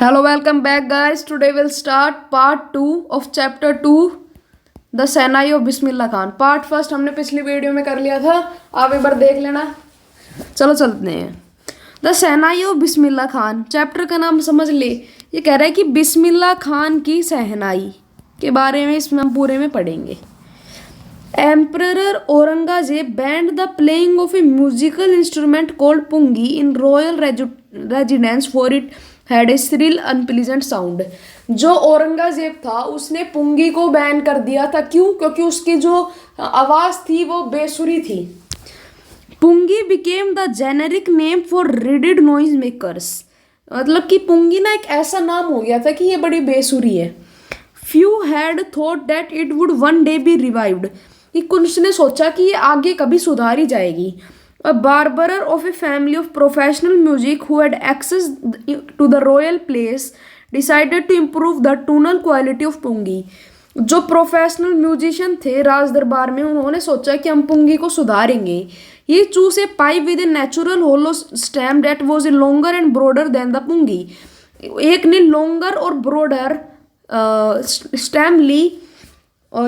Hello, welcome back, guys. Today we'll start part 2 of chapter 2, The Sainai of Bismillah Khan. Part first हमने पिछली video में कर लिया था, आप एक बार देख लेना। चलो चलते हैं। The shehnai of Bismillah Khan, chapter का नाम समझ ले। ये कह रहा है कि बिस्मिल्लाह खान की सहनाई के बारे में इसमें हम पूरे में पढ़ेंगे। Emperor Aurangzeb banned the playing of a musical instrument called pungi in royal residence for it had a shrill unpleasant sound। जो औरंगजेब था उसने पुंगी को बैन कर दिया था। क्यों? क्योंकि उसकी जो आवाज थी वो बेसुरी थी। Pungi became the generic name for reeded noise makers, मतलब कि पुंगी ना एक ऐसा नाम हो गया था कि ये बड़ी बेसुरी है। Few had thought that it would one day B revived, कि कुछ ने सोचा कि ये आगे कभी सुधारी जाएगी। A barber of a family of professional music who had access to the royal place decided to improve the tonal quality of pungi। जो प्रोफेशनल म्यूजिशियन थे राज दरबार में, उन्होंने सोचा कि हम पुंगी को सुधारेंगे। ये choose a pipe with a natural hollow stem that was a longer and broader than the pungi. एक ने लॉन्गर और ब्रॉडर स्टेम ली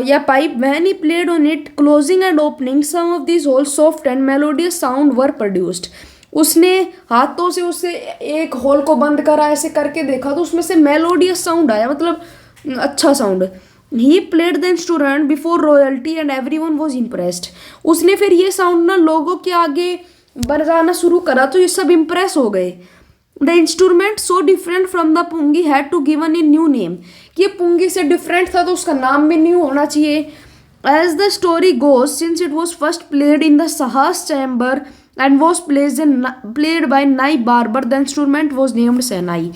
या pipe. when he played on it, closing and opening some of these holes, soft and melodious sound were produced। उसने हाथों से उससे एक होल को बंद करा, ऐसे करके देखा तो उसमें से मेलोडियस साउंड आया, मतलब अच्छा sound. He played the instrument before royalty and everyone was impressed. उसने फिर ये साउंड ना लोगों के आगे बजाना शुरू करा तो ये सब इम्प्रेस हो गए। The instrument so different from the pungi had to given a new name, कि ये पुंगी से डिफरेंट था तो उसका नाम भी न्यू होना चाहिए। As the story goes, since it was first played in the Shah's chamber and was played by nai barber, the instrument was named shehnai.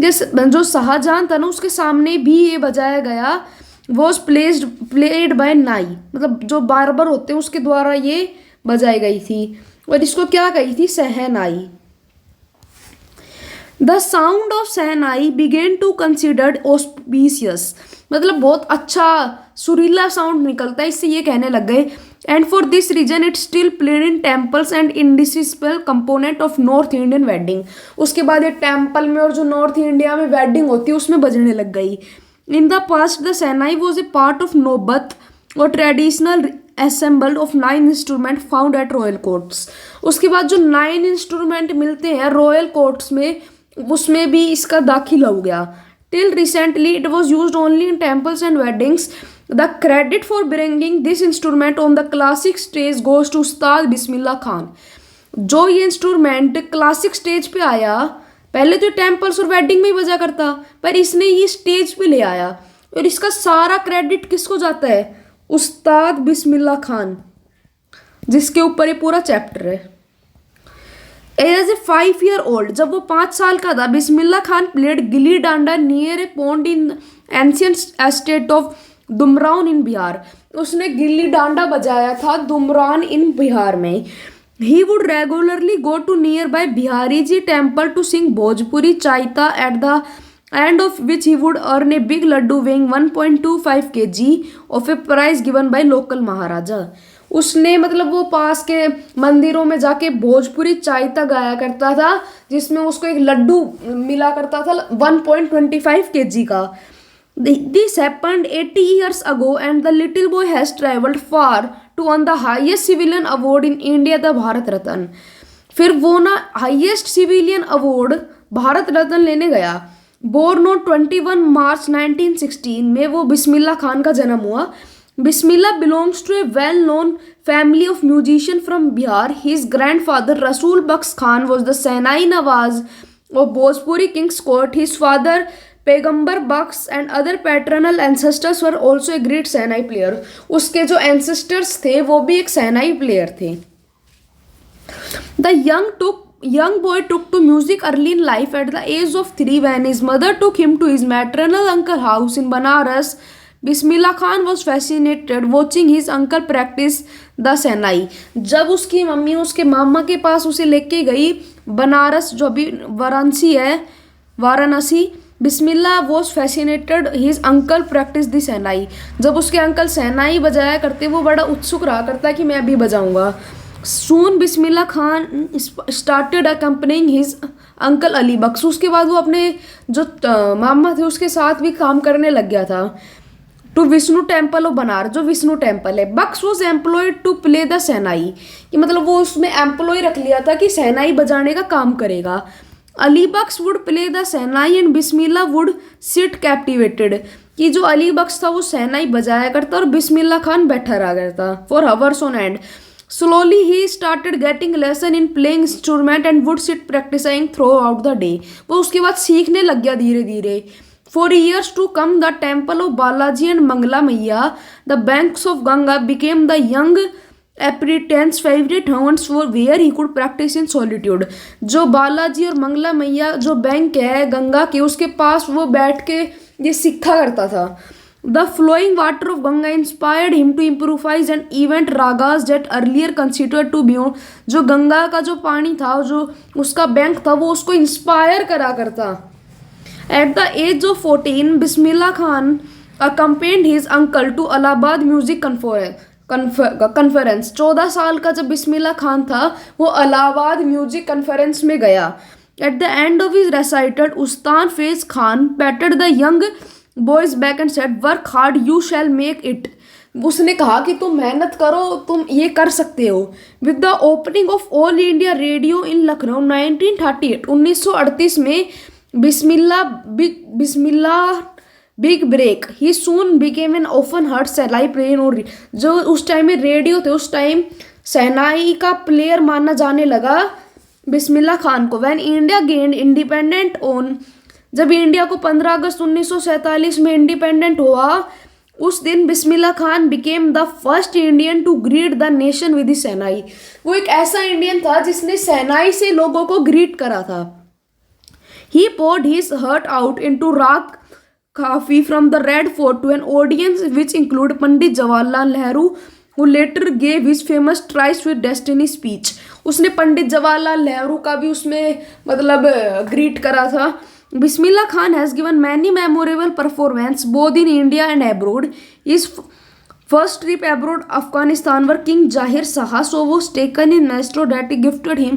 जो शाहजहां था ना उसके सामने भी ये बजाया गया। वॉज प्लेड बाय नाई, मतलब जो बार्बर होते हैं उसके द्वारा ये बजाई गई थी, और इसको क्या कही थी? Shehnai. The sound of shehnai began to considered auspicious, मतलब बहुत अच्छा सुरीला साउंड निकलता है, इससे ये कहने लग गए। And for this reason it still played in temples and indispensable component of north Indian wedding. उसके बाद ये टेम्पल में और जो नॉर्थ इंडिया में वेडिंग होती है उसमें बजने लग गई। In the past the shehnai was a part of नौबत और traditional assembled of 9 instrument found at royal courts. उसके बाद जो 9 इंस्ट्रूमेंट मिलते हैं रॉयल कोर्ट्स में, उसमें भी इसका दाखिला हो गया। Till recently it was use only in temples and weddings. The credit for bringing this instrument on the classic stage goes to Ustad Bismillah Khan. जो ये इंस्ट्रूमेंट क्लासिक स्टेज पे आया, पहले तो टेम्पल्स और वेडिंग में ही बजा करता, पर इसने ये स्टेज पे ले आया, और इसका सारा क्रेडिट किसको जाता है? उस्ताद बिस्मिल्लाह खान, जिसके ऊपर ये पूरा चैप्टर है। एज ए 5 year old, जब वो 5 साल का था, बिस्मिल्लाह Khan played gilli danda near a pond in ancient estate of Dumraon in Bihar. उसने गिल्ली डांडा बजाया था दुमरान इन बिहार में। He would regularly go to near by Bihari ji temple to sing Bhojpuri chaita, at the end of which he would earn a big laddu weighing 1.25 kg of a prize given by local Maharaja. उसने मतलब वो पास के मंदिरों में जाके भोजपुरी चाइता गाया करता था, जिसमें उसको एक लड्डू मिला करता था 1.25 kg का। This happened 80 years ago and the little boy has travelled far to earn the highest civilian award in India, the Bharat Ratna. फिर वो ना highest civilian award Bharat Ratna लेने गया। बोर्न ऑन 21 मार्च 1916 में वो बिस्मिल्लाह खान का जन्म हुआ। Bismillah belongs to a well-known family of musicians from Bihar. His grandfather Rasul Baks Khan was the Sainai Nawaz of Bhojpuri King's Court. His father Pegambar Baks and other paternal ancestors were also a great Sainai player. उसके जो ancestors थे वो भी एक Sainai player थे। The young boy took to music early in life at the age of 3 when his mother took him to his maternal uncle house in Banaras. Bismillah Khan was fascinated watching his uncle practice the shehnai. जब उसकी mummy उसके मामा के पास उसे लेके गई बनारस, जो अभी Varanasi, Bismillah was fascinated his uncle practice the shehnai. जब उसके अंकल सेनाई बजाया करते वो बड़ा उत्सुक रहा करता कि मैं भी बजाऊंगा। Soon Bismillah Khan started accompanying his uncle Ali Bakhsh. उसके बाद वो अपने जो मामा थे उसके साथ भी काम करने लग गया था। To Vishnu temple of Banaras, जो विष्णु टेम्पल है। Bakhsh was employed to play the shehnai, कि मतलब वो उसमें एम्प्लॉय रख लिया था कि शहनाई बजाने का काम करेगा। Ali Bakhsh would play the shehnai and Bismillah would sit captivated, कि जो अली बख्श था वो शहनाई बजाया करता और बिस्मिल्ला खान बैठा रहा करता for hours on and. Slowly he started getting lesson in playing instrument and would sit practicing throughout the day। वो उसके बाद सीखने लग गया धीरे धीरे। For years to come, the temple of Balaji and Mangala Maiya, the banks of Ganga, became the young applicant's favorite haunts for where he could practice in solitude। जो बालाजी और मंगला मैया जो बैंक है गंगा के, उसके पास वो बैठ के ये सीखा करता था। The flowing water of Ganga inspired him to improvise and invent ragas that earlier considered to be। जो गंगा का जो पानी था, जो उसका बैंक था, वो उसको इंस्पायर करा करता। At the age of 14, Bismillah Khan accompanied his uncle to Allahabad music conference। 14 साल का जब बिस्मिल्ला खान था वो अलाहाबाद म्यूजिक कॉन्फ्रेंस में गया। At the end of his recital, Ustan Faiz Khan patted the young boys back and said, work hard, you shall make it। उसने कहा कि तुम मेहनत करो, तुम ये कर सकते हो। With the opening of all India radio in Lucknow 1938, 1938 में Bismillah big break he soon became an often heard shehnai player. और जो उस टाइम में रेडियो थे, उस टाइम सेनाई का प्लेयर माना जाने लगा बिस्मिल्ला खान को। When India gained independent on, जब इंडिया को 15 अगस्त 1947 में इंडिपेंडेंट हुआ, उस दिन Bismillah Khan became the first Indian to greet the nation with shehnai. वो एक ऐसा इंडियन था जिसने सेनाई से लोगों को ग्रीट करा था। ही poured his heart out into राग काफी from the Red Fort to an audience which include Pandit Jawaharlal Nehru who later gave his famous Tries with Destiny speech। उसने पंडित जवाहरलाल नेहरू का भी उसमें मतलब ग्रीट करा था। Bismillah Khan has given many memorable performances both in India and abroad। His first trip abroad Afghanistan where King Zahir Shah was taken in Nastro that he gifted him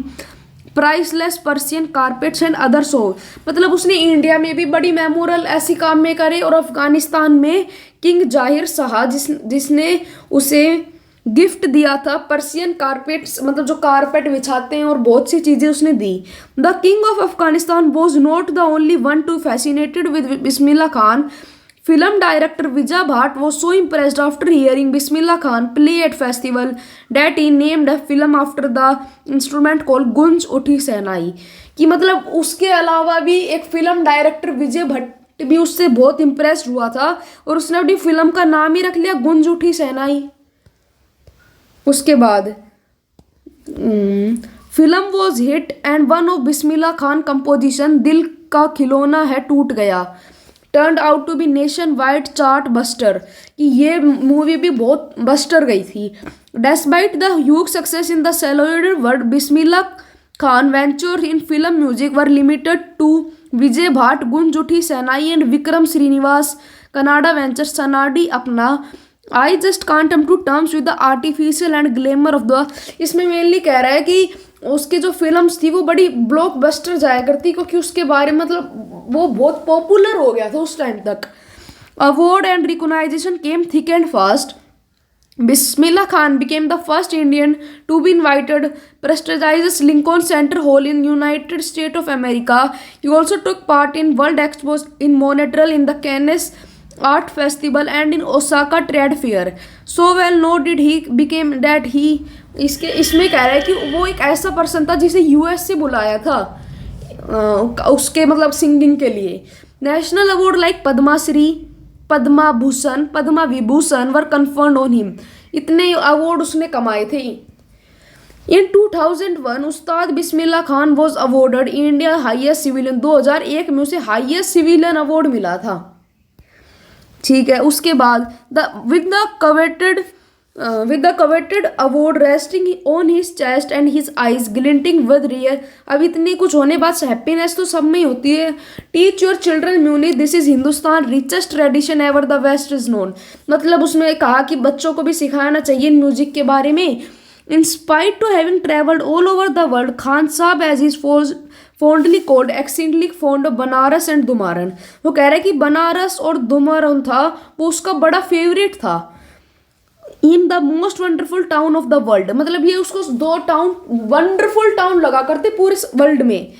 priceless Persian carpets and other show. मतलब उसने India में भी बड़ी memorial ऐसी काम में करे और अफगानिस्तान में किंग जाहिर शाह जिसने उसे गिफ्ट दिया था पर्सियन कारपेट्स, मतलब जो कारपेट बिछाते हैं, और बहुत सी चीज़ें उसने दी। The king of Afghanistan was not the only one to fascinated with Bismillah Khan. Film director Vijay Bhatt was so impressed after hearing Bismillah Khan play at festival that he named a film after the instrument called गुंज उठी शहनाई। कि मतलब उसके अलावा भी एक film director विजय भट्ट भी उससे बहुत impress हुआ था और उसने अपनी फिल्म का नाम ही रख लिया गुंज उठी शहनाई। उसके बाद film was hit and one of Bismillah Khan composition दिल का खिलौना है टूट गया turned out to be nation wide chart buster. कि ये मूवी भी बहुत बस्टर गई थी। Despite the huge success in the cellular world, Bismillah Khan ventures in film music were limited to Vijay Bhatt, Goonj Uthi Shehnai and Vikram Srinivas Kannada venture Sanadi Appanna. I just can't come to terms with the artificial and glamour of the। इसमें mainly कह रहा है कि उसकी जो films थी वो बड़ी ब्लॉकबस्टर जाया करती क्योंकि उसके बारे में मतलब वो बहुत पॉपुलर हो गया था उस टाइम तक। Award and recognition came thick and fast. Bismillah Khan became the first Indian to be invited prestigious Lincoln Center Hall in United States of America। He also took part in World Expos in Montreal, in the Cannes Art Festival and in Osaka Trade Fair। So well known did he became that he इसमें कह रहा है कि वो एक ऐसा person था जिसे यूएस से बुलाया था उसके मतलब सिंगिंग के लिए। National award like Padmashri, Padma Bhushan, Padma Vibhushan were conferred on him. इतने अवार्ड उसने कमाए थे। In 2001 Ustad Bismillah Khan was awarded India highest civilian. 2001 में उसे हाईएस्ट सिविलियन अवार्ड मिला था। ठीक है, उसके बाद with the coveted award resting on his chest and his eyes glinting with rare। अब इतनी कुछ होने बाद हैप्पीनेस तो सब में ही होती है। Teach your children music, this is Hindustan richest tradition ever the west is known. मतलब उसने कहा कि बच्चों को भी सिखाना चाहिए म्यूजिक के बारे में। In spite to having travelled all over the world, Khan Sahab as is fondly called exceedingly fond of Banaras and Dumraon. वो कह रहे हैं कि बनारस और दुमारन था वो उसका बड़ा फेवरेट था। In the most wonderful town of the world, मतलब ये उसको दो टाउन वंडरफुल टाउन लगा करते पूरे वर्ल्ड में।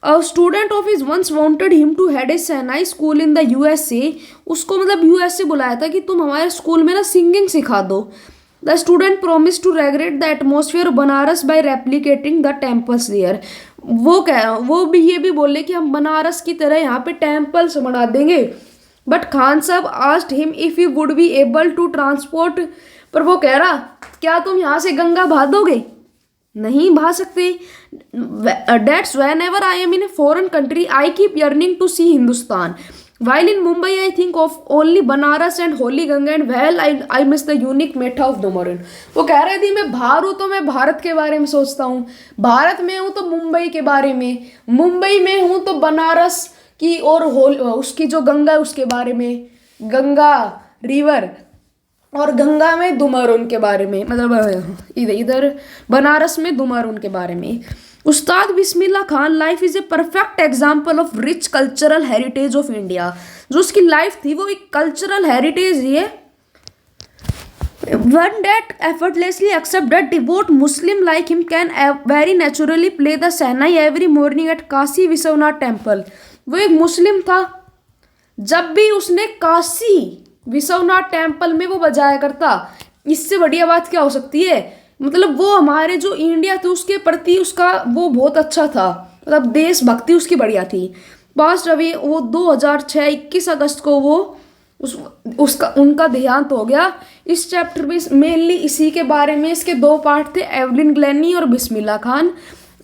A student of his once wanted him to head a shehnai school in the USA, उसको मतलब यूएसए बुलाया था कि तुम हमारे स्कूल में ना सिंगिंग सिखा दो। The student promise to recreate the atmosphere Banaras by replicating the temples there. वो भी ये भी बोले कि हम बनारस की तरह यहाँ पे टेम्पल्स बना देंगे। But Khan Sahab asked him if he would be able to transport, पर वो कह रहा क्या तुम यहाँ से गंगा बहा दोगे? नहीं बहा सकते। That's whenever I am in a foreign country I keep yearning to see Hindustan, while in Mumbai I think of only Banaras and Holy Ganga and well I miss the unique meta of Dumaran। वो कह रहे थे मैं बाहर हूँ तो मैं भारत के बारे में सोचता हूँ, भारत में हूँ तो मुंबई के बारे में, मुंबई में हूँ तो बनारस की और उसकी जो गंगा है उसके बारे में, गंगा रिवर, और गंगा में दुमारून के बारे में, मतलब इधर बनारस में दुमारून के बारे में। Ustad Bismillah Khan life is a perfect example of rich cultural heritage of India. जो उसकी लाइफ थी वो एक कल्चरल हेरिटेज ही है। One that effortlessly accept that devout Muslim like him can very naturally play the shehnai every morning at Kashi Vishwanath temple. वो एक मुस्लिम था, जब भी उसने काशी विश्वनाथ टेम्पल में वो बजाया करता। इससे बढ़िया बात क्या हो सकती है? मतलब वो हमारे जो इंडिया थे उसके प्रति उसका वो बहुत अच्छा था, मतलब देशभक्ति उसकी बढ़िया थी। पास्ट अभी वो 2006 21 अगस्त को वो उसका उनका देहांत हो गया। इस चैप्टर में मेनली इसी के बारे में, इसके दो पार्ट थे, एवलिन ग्लैनी और बिस्मिल्ला खान,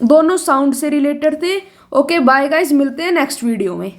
दोनों साउंड से रिलेटेड थे। ओके बाय गाइज, मिलते हैं नेक्स्ट वीडियो में।